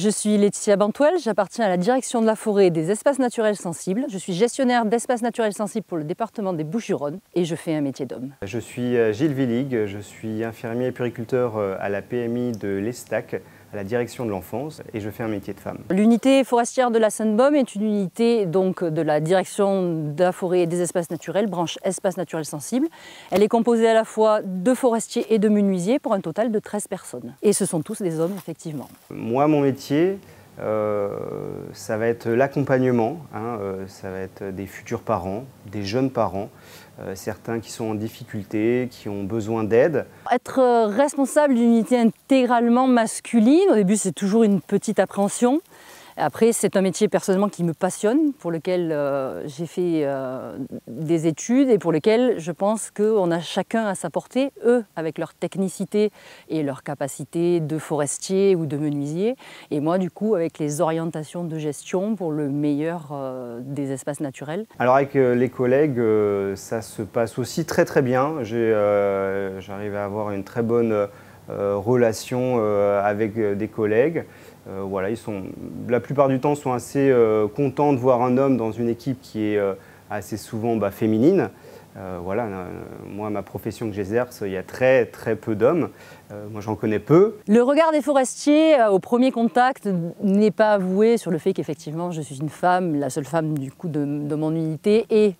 Je suis Laetitia Bantoel, j'appartiens à la direction de la forêt et des espaces naturels sensibles. Je suis gestionnaire d'espaces naturels sensibles pour le département des Bouches-du-Rhône et je fais un métier d'homme. Je suis Gilles Willig, je suis infirmier et puériculteur à la PMI de l'Estac, à la direction de l'enfance, et je fais un métier de femme. L'unité forestière de la Sainte-Baume est une unité donc, de la direction de la forêt et des espaces naturels, branche espaces naturels sensibles. Elle est composée à la fois de forestiers et de menuisiers pour un total de 13 personnes. Et ce sont tous des hommes, effectivement. Moi, mon métier, ça va être l'accompagnement, ça va être des futurs parents, des jeunes parents, certains qui sont en difficulté, qui ont besoin d'aide. Être responsable d'une unité intégralement masculine, au début c'est toujours une petite appréhension. Après, c'est un métier personnellement qui me passionne, pour lequel j'ai fait des études et pour lequel je pense qu'on a chacun à sa portée, eux avec leur technicité et leur capacité de forestier ou de menuisier, et moi du coup avec les orientations de gestion pour le meilleur des espaces naturels. Alors avec les collègues, ça se passe aussi très bien. J'arrive à avoir une très bonne relation avec des collègues. Voilà, la plupart du temps sont assez contents de voir un homme dans une équipe qui est assez souvent féminine. Voilà, moi, ma profession que j'exerce, il y a très peu d'hommes. Moi, j'en connais peu. Le regard des forestiers au premier contact n'est pas avoué sur le fait qu'effectivement je suis une femme, la seule femme du coup de mon unité et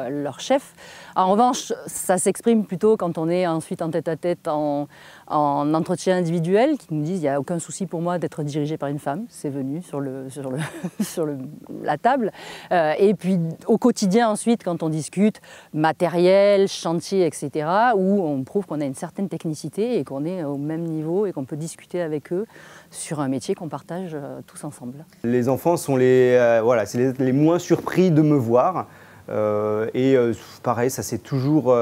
leur chef. En revanche, ça s'exprime plutôt quand on est ensuite en tête-à-tête en entretien individuel, qui nous disent il n'y a aucun souci pour moi d'être dirigée par une femme, c'est venu sur la table. Et puis au quotidien ensuite, quand on discute matériel, chantier, etc., où on prouve qu'on a une certaine technicité et qu'on est au même niveau et qu'on peut discuter avec eux sur un métier qu'on partage tous ensemble. Les enfants sont les moins surpris de me voir. Pareil, ça s'est toujours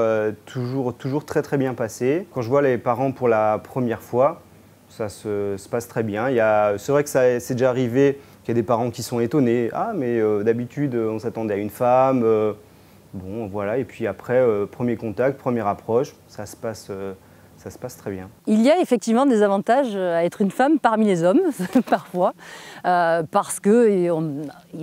très bien passé. Quand je vois les parents pour la première fois, ça se passe très bien. C'est vrai que c'est déjà arrivé qu'il y a des parents qui sont étonnés. Ah, mais d'habitude, on s'attendait à une femme. Bon, voilà. Et puis après, premier contact, première approche, ça se passe très bien. Il y a effectivement des avantages à être une femme parmi les hommes, parfois, parce qu'il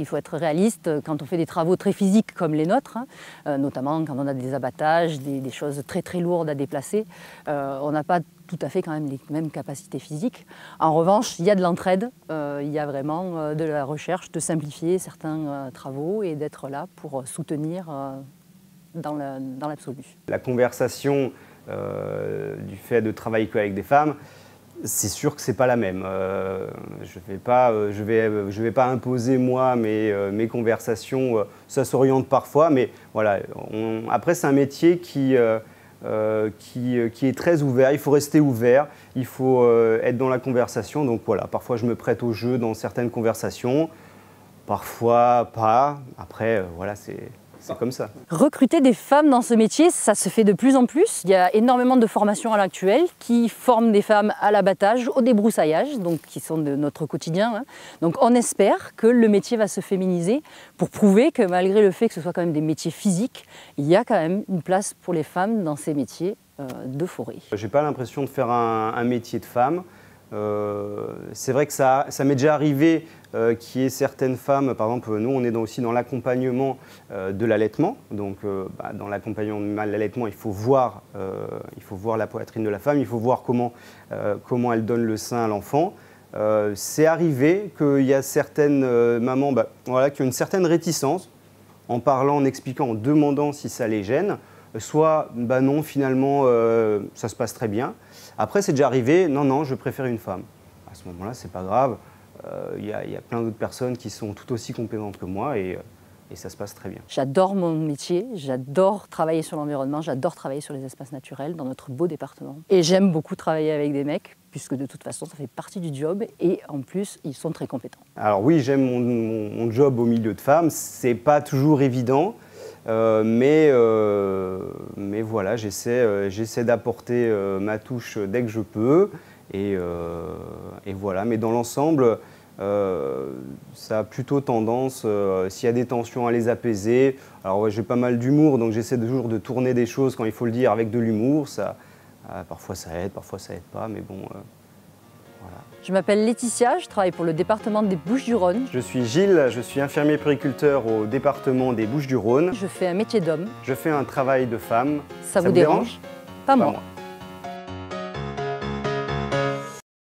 faut être réaliste, quand on fait des travaux très physiques comme les nôtres, notamment quand on a des abattages, des choses très lourdes à déplacer, on n'a pas tout à fait quand même les mêmes capacités physiques. En revanche, il y a de l'entraide, il y a vraiment de la recherche de simplifier certains travaux et d'être là pour soutenir dans l'absolu. La conversation du fait de travailler qu'avec des femmes, c'est sûr que c'est pas la même. Je vais pas imposer moi mes conversations. Ça s'oriente parfois, mais voilà. Après, c'est un métier qui est très ouvert. Il faut rester ouvert. Il faut être dans la conversation. Donc voilà. Parfois, je me prête au jeu dans certaines conversations. Parfois pas. Après, voilà, c'est comme ça. Recruter des femmes dans ce métier, ça se fait de plus en plus. Il y a énormément de formations à l'heure actuelle qui forment des femmes à l'abattage, au débroussaillage, donc qui sont de notre quotidien. Donc on espère que le métier va se féminiser pour prouver que malgré le fait que ce soit quand même des métiers physiques, il y a quand même une place pour les femmes dans ces métiers de forêt. J'ai pas l'impression de faire un métier de femme. C'est vrai que ça m'est déjà arrivé qu'il y ait certaines femmes, par exemple nous on est aussi dans l'accompagnement de l'allaitement, donc dans l'accompagnement de l'allaitement il faut voir la poitrine de la femme, il faut voir comment elle donne le sein à l'enfant. C'est arrivé qu'il y a certaines mamans qui ont une certaine réticence en parlant, en expliquant, en demandant si ça les gêne. Soit non, finalement ça se passe très bien. Après c'est déjà arrivé, non, je préfère une femme. À ce moment-là, c'est pas grave. Il y a plein d'autres personnes qui sont tout aussi compétentes que moi et ça se passe très bien. J'adore mon métier, j'adore travailler sur l'environnement, j'adore travailler sur les espaces naturels dans notre beau département. Et j'aime beaucoup travailler avec des mecs, puisque de toute façon ça fait partie du job et en plus ils sont très compétents. Alors oui, j'aime mon job au milieu de femmes, c'est pas toujours évident. Mais voilà, j'essaie d'apporter ma touche dès que je peux et voilà. Mais dans l'ensemble, ça a plutôt tendance, s'il y a des tensions, à les apaiser. Alors ouais, j'ai pas mal d'humour, donc j'essaie toujours de tourner des choses quand il faut le dire avec de l'humour. Parfois ça aide pas, mais bon, Voilà. Je m'appelle Laetitia, je travaille pour le département des Bouches-du-Rhône. Je suis Gilles, je suis infirmier puériculteur au département des Bouches-du-Rhône. Je fais un métier d'homme. Je fais un travail de femme. Ça vous dérange? Pas moi.